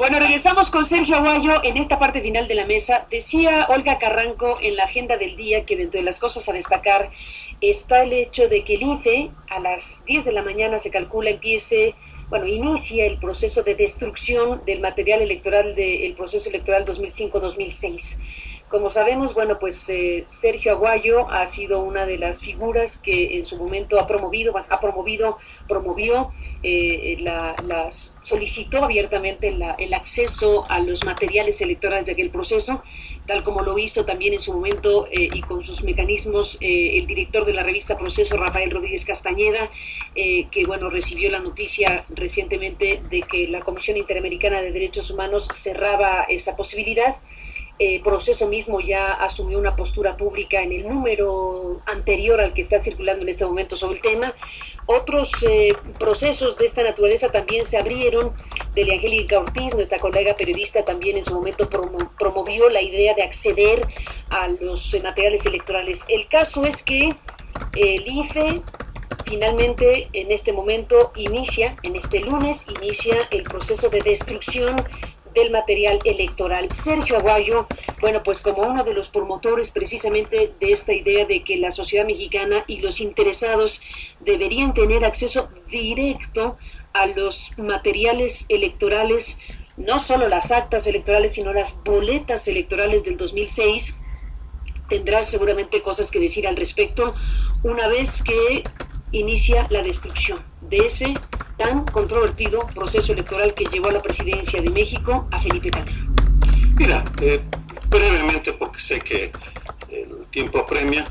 Bueno, regresamos con Sergio Aguayo en esta parte final de la mesa. Decía Olga Carranco en la agenda del día que dentro de las cosas a destacar está el hecho de que el IFE a las 10 de la mañana se calcula inicia el proceso de destrucción del material electoral del proceso electoral 2005-2006. Como sabemos, Sergio Aguayo ha sido una de las figuras que en su momento solicitó abiertamente el acceso a los materiales electorales de aquel proceso, tal como lo hizo también en su momento y con sus mecanismos el director de la revista Proceso, Rafael Rodríguez Castañeda, que recibió la noticia recientemente de que la Comisión Interamericana de Derechos Humanos cerraba esa posibilidad. Proceso mismo ya asumió una postura pública en el número anterior al que está circulando en este momento sobre el tema. Otros procesos de esta naturaleza también se abrieron. Delia Angélica Ortiz, nuestra colega periodista, también en su momento promovió la idea de acceder a los materiales electorales. El caso es que el IFE finalmente en este momento en este lunes inicia el proceso de destrucción del material electoral. Sergio Aguayo, como uno de los promotores precisamente de esta idea de que la sociedad mexicana y los interesados deberían tener acceso directo a los materiales electorales, no solo las actas electorales, sino las boletas electorales del 2006, tendrá seguramente cosas que decir al respecto una vez que inicia la destrucción de ese tan controvertido proceso electoral que llevó a la presidencia de México a Felipe Calderón. Mira, brevemente, porque sé que el tiempo apremia,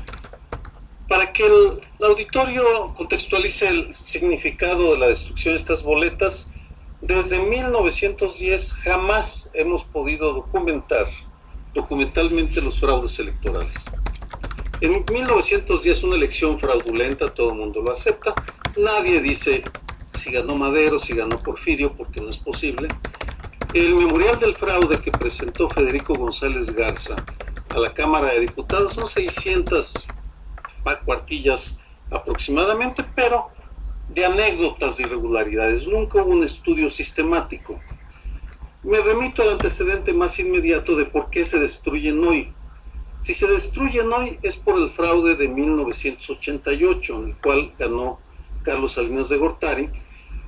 para que el auditorio contextualice el significado de la destrucción de estas boletas, desde 1910 jamás hemos podido documentar documentalmente los fraudes electorales. En 1910 una elección fraudulenta, todo el mundo lo acepta, nadie dice si ganó Madero, si ganó Porfirio, porque no es posible. El memorial del fraude que presentó Federico González Garza a la Cámara de Diputados son 600 cuartillas aproximadamente, pero de anécdotas de irregularidades. Nunca hubo un estudio sistemático. Me remito al antecedente más inmediato de por qué se destruyen hoy. Si se destruyen hoy es por el fraude de 1988, en el cual ganó Carlos Salinas de Gortari,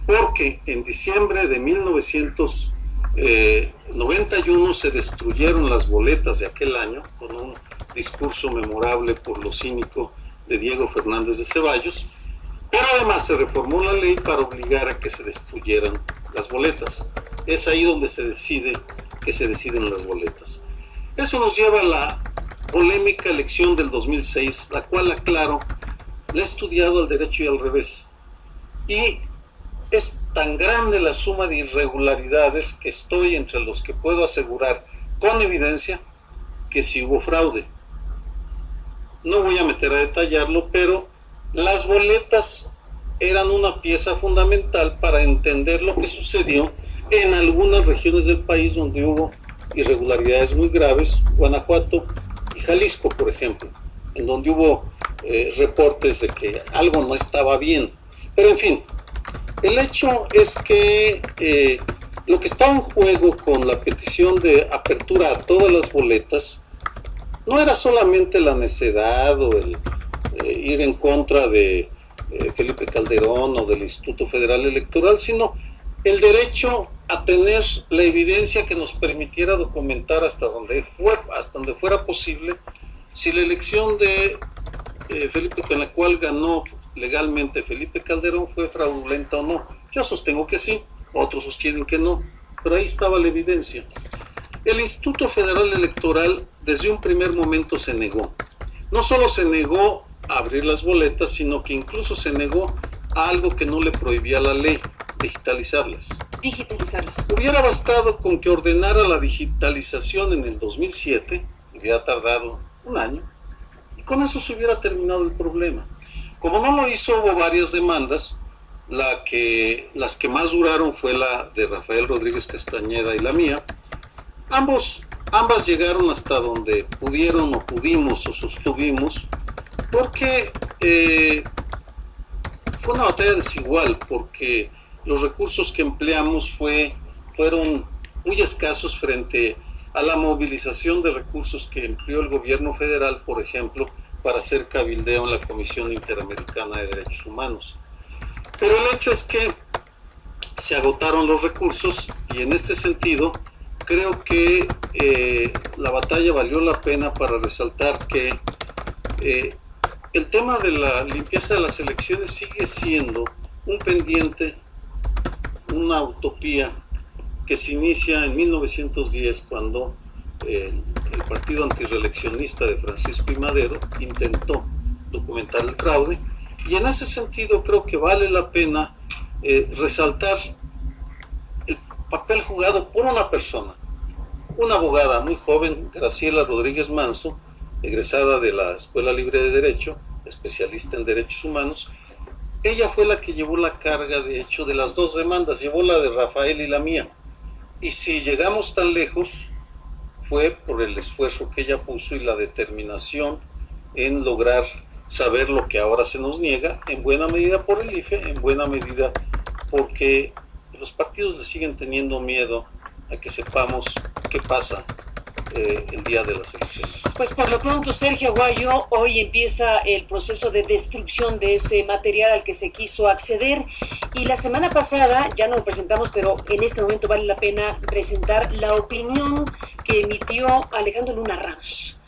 porque en diciembre de 1991 se destruyeron las boletas de aquel año, con un discurso memorable por lo cínico de Diego Fernández de Ceballos, pero además se reformó la ley para obligar a que se destruyeran las boletas. Es ahí donde se decide que se deciden las boletas. Eso nos lleva a la polémica elección del 2006, la cual, aclaro, la he estudiado al derecho y al revés. Y es tan grande la suma de irregularidades que estoy entre los que puedo asegurar con evidencia que sí hubo fraude. No voy a meter a detallarlo, pero las boletas eran una pieza fundamental para entender lo que sucedió en algunas regiones del país donde hubo irregularidades muy graves, Guanajuato y Jalisco, por ejemplo, en donde hubo reportes de que algo no estaba bien. Pero en fin, el hecho es que lo que estaba en juego con la petición de apertura a todas las boletas no era solamente la necedad o el ir en contra de Felipe Calderón o del Instituto Federal Electoral, sino el derecho a tener la evidencia que nos permitiera documentar hasta donde fuera posible si la elección de Felipe, con la cual ganó legalmente Felipe Calderón, fue fraudulenta o no. Yo sostengo que sí, otros sostienen que no, pero ahí estaba la evidencia. El Instituto Federal Electoral desde un primer momento se negó. No solo se negó a abrir las boletas, sino que incluso se negó a algo que no le prohibía la ley: digitalizarlas. Hubiera bastado con que ordenara la digitalización en el 2007, hubiera tardado un año, y con eso se hubiera terminado el problema. Como no lo hizo, hubo varias demandas. Las que más duraron fue la de Rafael Rodríguez Castañeda y la mía. Ambas llegaron hasta donde pudieron o pudimos o sostuvimos, porque fue una batalla desigual, porque los recursos que empleamos fueron muy escasos frente a la movilización de recursos que empleó el gobierno federal, por ejemplo, para hacer cabildeo en la Comisión Interamericana de Derechos Humanos. Pero el hecho es que se agotaron los recursos y en este sentido creo que la batalla valió la pena para resaltar que el tema de la limpieza de las elecciones sigue siendo un pendiente, una utopía que se inicia en 1910 cuando el partido antirreeleccionista de Francisco I. Madero intentó documentar el fraude, y en ese sentido creo que vale la pena resaltar el papel jugado por una persona, una abogada muy joven, Graciela Rodríguez Manso, egresada de la Escuela Libre de Derecho, especialista en derechos humanos. Ella fue la que llevó la carga, de hecho, de las dos demandas, llevó la de Rafael y la mía. Y si llegamos tan lejos, fue por el esfuerzo que ella puso y la determinación en lograr saber lo que ahora se nos niega, en buena medida por el IFE, en buena medida porque los partidos le siguen teniendo miedo a que sepamos qué pasa el día de las elecciones. Pues por lo pronto, Sergio Aguayo, hoy empieza el proceso de destrucción de ese material al que se quiso acceder, y la semana pasada, ya no lo presentamos, pero en este momento vale la pena presentar la opinión que emitió Alejandro Luna Ramos,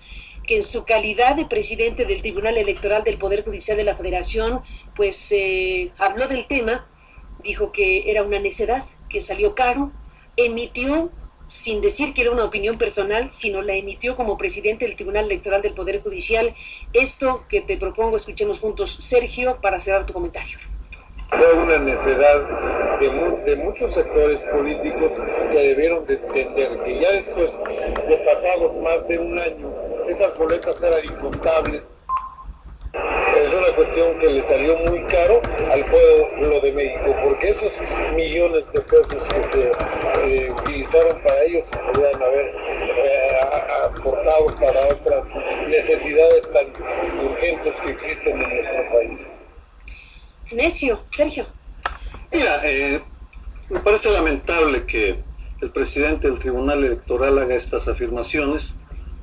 que en su calidad de presidente del Tribunal Electoral del Poder Judicial de la Federación, pues habló del tema, dijo que era una necedad, que salió caro, emitió, sin decir que era una opinión personal, sino la emitió como presidente del Tribunal Electoral del Poder Judicial. Esto que te propongo, escuchemos juntos, Sergio, para cerrar tu comentario. Fue una necedad de muchos sectores políticos que debieron de entender que ya después de pasados más de un año, esas boletas eran incontables. Es una cuestión que le salió muy caro al pueblo de México, porque esos millones de pesos que se utilizaron para ellos se podrían haber aportado para otras necesidades tan urgentes que existen en nuestro país. Necio, Sergio. Mira, me parece lamentable que el presidente del Tribunal Electoral haga estas afirmaciones,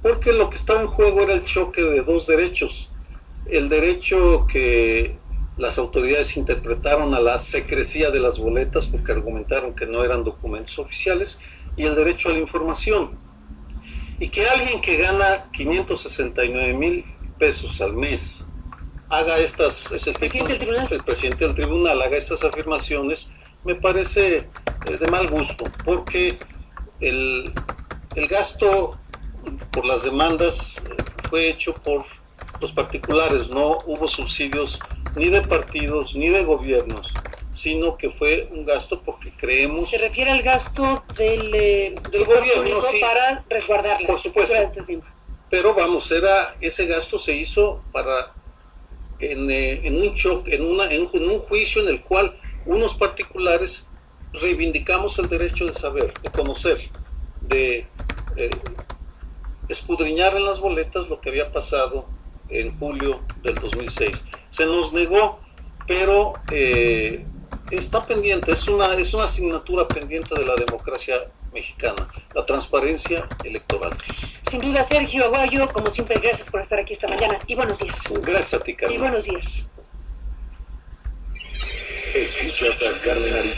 porque lo que estaba en juego era el choque de dos derechos. El derecho que las autoridades interpretaron a la secrecía de las boletas porque argumentaron que no eran documentos oficiales, y el derecho a la información. Y que alguien que gana 569,000 pesos al mes haga el presidente del tribunal haga estas afirmaciones, me parece de mal gusto, porque el gasto por las demandas fue hecho por los particulares, no hubo subsidios ni de partidos ni de gobiernos, sino que fue un gasto porque creemos... Se refiere al gasto del gobierno, sí, para resguardarlas. Por supuesto. Pero vamos, ese gasto se hizo para en un juicio en el cual unos particulares reivindicamos el derecho de saber, de conocer, de escudriñar en las boletas lo que había pasado en julio del 2006. Se nos negó, pero está pendiente, es una asignatura pendiente de la democracia mexicana, la transparencia electoral. Sin duda, Sergio Aguayo, como siempre, gracias por estar aquí esta mañana y buenos días. Gracias a ti, Carmen. Y buenos días. Escuchas a Carmen Arismendi.